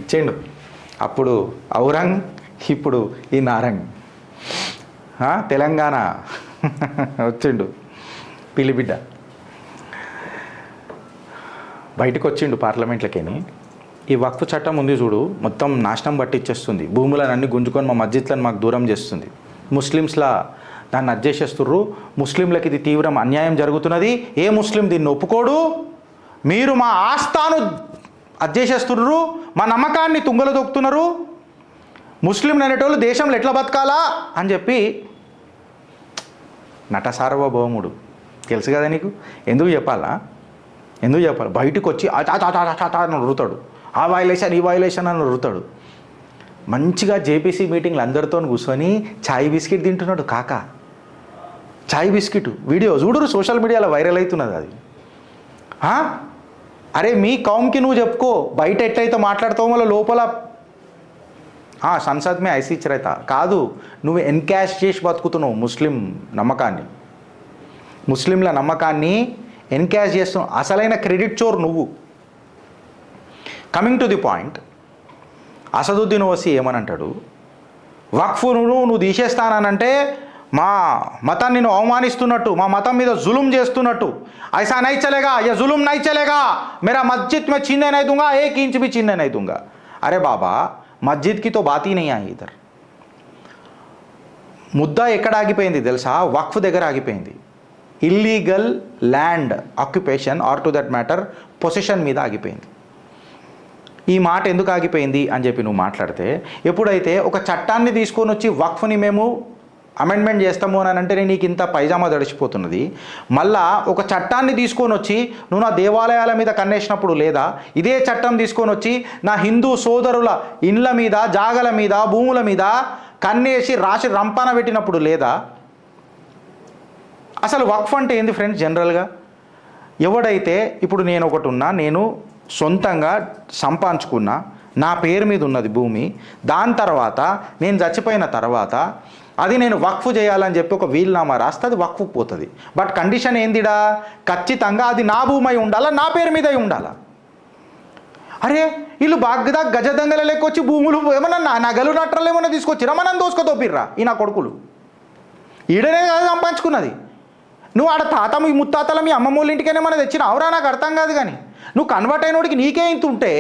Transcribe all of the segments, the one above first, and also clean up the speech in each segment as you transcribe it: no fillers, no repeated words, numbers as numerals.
ఇచ్చేయండు. అప్పుడు ఔరంగ్, ఇప్పుడు ఈ నారంగ్. తెలంగాణ వచ్చిండు పిలిబిడ్డ, బయటకు వచ్చిండు పార్లమెంట్లకేని. ఈ వక్ఫ్ చట్టం ఉంది చూడు, మొత్తం నాశనం పట్టించేస్తుంది, భూములను అన్ని గుంజుకొని మా మస్జిద్లను మాకు దూరం చేస్తుంది, ముస్లిమ్స్లా దాన్ని అడ్జేసేస్తుర్రు, ముస్లింలకు ఇది తీవ్రం అన్యాయం జరుగుతున్నది, ఏ ముస్లిం దీన్ని ఒప్పుకోడు, మీరు మా ఆస్థాను అడ్జేసేస్తుర్రు, మా నమ్మకాన్ని తుంగలు దొక్కుతున్నారు, ముస్లింలు అనేటోళ్ళు దేశంలో ఎట్లా బతకాలా అని చెప్పి నట సార్వభౌముడు తెలుసు కదా నీకు. ఎందుకు చెప్పాలా, ఎందుకు చెప్పాలి? బయటకు వచ్చి అని రుతాడు, ఆ వైలేషన్ ఈ వైలేషన్ అని రుతాడు. మంచిగా జేపీసీ మీటింగ్లు అందరితో కూర్చొని చాయ్ బిస్కెట్ తింటున్నాడు కాకా. చాయ్ బిస్కెట్ వీడియో చూడరు, సోషల్ మీడియాలో వైరల్ అవుతున్నది అది. అరే మీ కౌమ్కి నువ్వు చెప్పుకో, బయట ఎట్లయితే మాట్లాడతావు మళ్ళీ లోపల సంసద్ మే ఐసీ చరైతా కాదు, నువ్వు ఎన్కాష్ చేసి బతుకుతున్నావు ముస్లిం నమ్మకాన్ని, ముస్లింల నమ్మకాన్ని ఎన్కాష్ చేస్తున్నావు. అసలైన క్రెడిట్ చోర్ నువ్వు. Coming to the point, Asaduddin Owaisi ఏమనంటాడు, వక్ఫ్ను నువ్వు తీసేస్తానంటే మా మతాన్ని నువ్వు అవమానిస్తున్నట్టు, మా మతం మీద జులుం చేస్తున్నట్టు. ఐసా నై చలేగా, యా జులుం నై చలేగా, మేరా మస్జిద్ మే छीनने नहीं दूंगा, एक इंच भी छीनने नहीं दूंगा. అరే బాబా, మస్జిద్ కి తో బాత్ హీ నహీ ఆయి ఇధర్. ముద్ద ఎక్కడ ఆగిపోయింది తెలుసా? వక్ఫ్ దగ్గర ఆగిపోయింది. Illegal land occupation or to that matter position మీద ఆగిపోయింది. ఈ మాట ఎందుకు ఆగిపోయింది అని చెప్పి నువ్వు మాట్లాడితే, ఎప్పుడైతే ఒక చట్టాన్ని తీసుకొని వచ్చి వక్ఫ్ని మేము అమెండ్మెంట్ చేస్తాము అని అంటే నీకు ఇంత పైజామా దడిచిపోతున్నది, మళ్ళా ఒక చట్టాన్ని తీసుకొని వచ్చి నువ్వు నా దేవాలయాల మీద కన్నేసినప్పుడు, లేదా ఇదే చట్టం తీసుకొని వచ్చి నా హిందూ సోదరుల ఇండ్ల మీద, జాగల మీద, భూముల మీద కన్నేసి రాసి రంపాన పెట్టినప్పుడు, లేదా అసలు వక్ఫ్ అంటే ఏంది ఫ్రెండ్స్? జనరల్గా ఎవడైతే ఇప్పుడు నేను ఒకటి ఉన్నా, నేను సొంతంగా సంపాదించుకున్నా, నా పేరు మీద ఉన్నది భూమి, దాని తర్వాత నేను చచ్చిపోయిన తర్వాత అది నేను వక్ఫ్ చేయాలని చెప్పి ఒక వీల్నామా రాస్తే అది వక్ఫ్ పోతుంది. బట్ కండిషన్ ఏందిడా? ఖచ్చితంగా అది నా భూమి అయి ఉండాలా, నా పేరు మీద అయి ఉండాలా. అరే వీళ్ళు బాగ్దా గజదంగల లెక్కొచ్చి భూములు ఏమన్నా నగలు నట్రలు ఏమన్నా తీసుకొచ్చిరా, మనం దోసుకొదోపిర్రా ఈ నా కొడుకులు. ఈడనే కాదు సంపాదించుకున్నది. నువ్వు ఆడ తాత మీ ముత్తాతల మీ అమ్మమ్మోళ్ళ ఇంటికైనా మన తెచ్చిన అవరా, నాకు అర్థం కాదు. కానీ నువ్వు కన్వర్ట్ అయినోడికి నీకే ఇంత ఉంటే,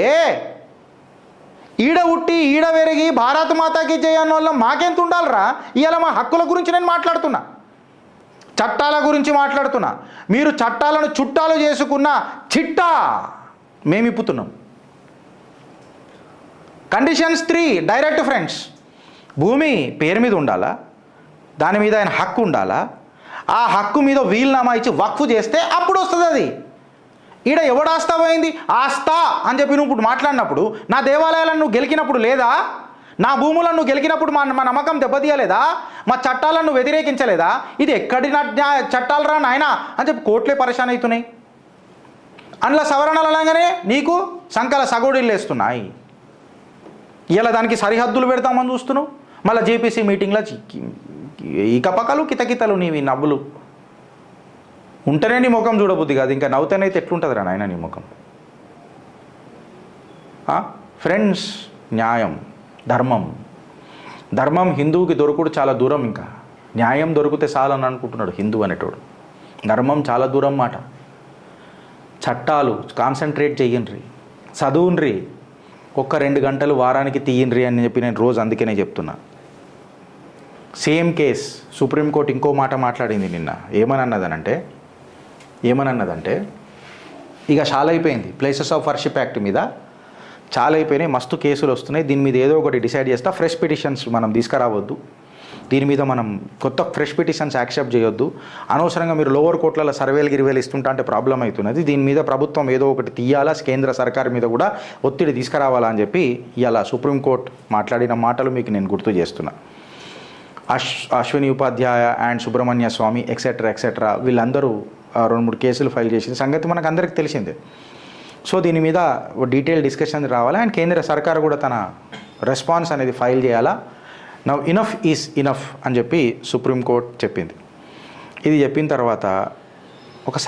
ఈడ ఉట్టి ఈడ పెరిగి భారత మాతాకి చేయన్న వాళ్ళం మాకెంత ఉండాలరా? ఇవాళ మా హక్కుల గురించి నేను మాట్లాడుతున్నా, చట్టాల గురించి మాట్లాడుతున్నా. మీరు చట్టాలను చుట్టాలు చేసుకున్న చిట్టా మేము ఇప్పుతున్నాం. Conditions 3 direct friends. భూమి పేరు మీద ఉండాలా, దాని మీద ఆయన హక్కు ఉండాలా, ఆ హక్కు మీద వీల్నామా ఇచ్చి వక్ఫ్ చేస్తే అప్పుడు వస్తుంది అది. ఈడ ఎవడు ఆస్తా పోయింది? ఆస్తా అని చెప్పి నువ్వు ఇప్పుడు మాట్లాడినప్పుడు, నా దేవాలయాలను నువ్వు గెలికినప్పుడు, లేదా నా భూములను నువ్వు గెలికినప్పుడు మా నమ్మకం దెబ్బతీయలేదా? మా చట్టాలను నువ్వు వ్యతిరేకించలేదా? ఇది ఎక్కడి చట్టాలు రా నాయనా అని చెప్పి కోర్టులే పరేషాన్ అవుతున్నాయి. అందులో సవరణలు అనగానే నీకు సంకల సగోడీలు వేస్తున్నాయి. ఇలా దానికి సరిహద్దులు పెడతామని చూస్తున్నావు. మళ్ళీ జేపీసీ మీటింగ్లో ఈకపక్కలు కితకితలు నీవి నవ్వులు ఉంటేనే నీ ముఖం చూడబుద్ది కాదు, ఇంకా నవ్వుతానైతే ఎట్లుంటుందిరా నాయన నీ ముఖం. ఫ్రెండ్స్, న్యాయం, ధర్మం హిందువుకి దొరకడు చాలా దూరం. ఇంకా న్యాయం దొరికితే చాలని అనుకుంటున్నాడు హిందూ అనేటోడు. ధర్మం చాలా దూరం మాట. చట్టాలు కాన్సన్ట్రేట్ చెయ్యండ్రి, చదువుండ్రి, 1-2 గంటలు వారానికి తీయండ్రి అని చెప్పి నేను రోజు అందుకనే చెప్తున్నా. సేమ్ కేస్ సుప్రీంకోర్టు ఇంకో మాట మాట్లాడింది నిన్న. ఏమనన్నదంటే ఇక చాలా అయిపోయింది, ప్లేసెస్ ఆఫ్ వర్షిప్ యాక్ట్ మీద చాలా అయిపోయినాయి, మస్తు కేసులు వస్తున్నాయి, దీని మీద ఏదో ఒకటి డిసైడ్ చేస్తా, ఫ్రెష్ పిటిషన్స్ మనం తీసుకురావద్దు, దీని మీద మనం కొత్త ఫ్రెష్ పిటిషన్స్ యాక్సెప్ట్ చేయొద్దు, అనవసరంగా మీరు లోవర్ కోర్టులలో సర్వేలు ఇస్తుంటా అంటే ప్రాబ్లం అవుతున్నది, దీని మీద ప్రభుత్వం ఏదో ఒకటి తీయాలా, కేంద్ర సర్కారు మీద కూడా ఒత్తిడి తీసుకురావాలా అని చెప్పి ఇలా సుప్రీంకోర్టు మాట్లాడిన మాటలు మీకు నేను గుర్తు చేస్తున్నా. అశ్విని ఉపాధ్యాయ అండ్ సుబ్రహ్మణ్య స్వామి ఎక్సెట్రా వీళ్ళందరూ 2-3 కేసులు ఫైల్ చేసిన సంగతి మనకు అందరికీ తెలిసిందే. సో దీని మీద డీటెయిల్ డిస్కషన్ రావాలి అండ్ కేంద్ర సర్కారు కూడా తన రెస్పాన్స్ అనేది ఫైల్ చేయాలా. నవ్ ఇనఫ్ ఈజ్ ఇనఫ్ అని చెప్పి సుప్రీంకోర్టు చెప్పింది. ఇది చెప్పిన తర్వాత ఒక